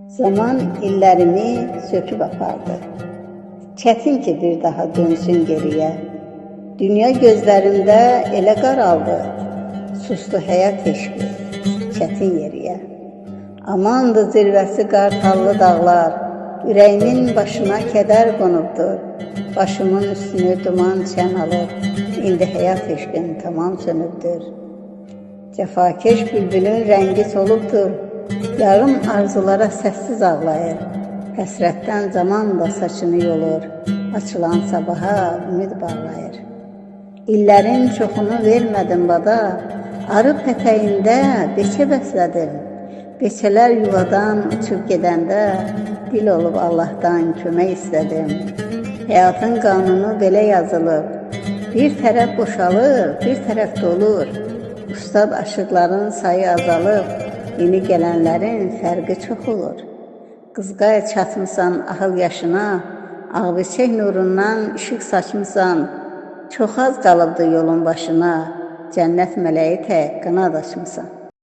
Zaman illərimi söküb apardı. Çətin ki bir daha dönsün geriyə. Dünya gözlərimdə elə qaraldı. Sustu həyat eşqi, çətin yeriyə. Amandı zirvəsi qartallı dağlar. Ürəyimin başına kədər qonubdur. Başımın üstünü duman çən alır. İndi həyat eşqim tamam sönübdür. Cəfakeş bülbülün rəngi solubdur. Yarım arzulara səssiz ağlayır. Həsrətdən zaman da saçını yolur. Açılan sabaha ümid bağlayır. İllərin çoxunu vermədim bada. Arı pətəyində beçə bəslədim. Beçələr yuvadan uçub gedəndə dil olub Allahdan kömək istədim. Həyatın qanunu belə yazılıb. Bir tərəf boşalır, bir tərəf dolur. Ustad aşıqların sayı azalıb. Yeni gələnlərin fərqi çox olur. Qızqaya çatmısan ahıl yaşına, ağbirçək nurundan işıq saçmısan. Çox az qalıbdı yolun başına, cənnət mələyi tək qanad açmısan.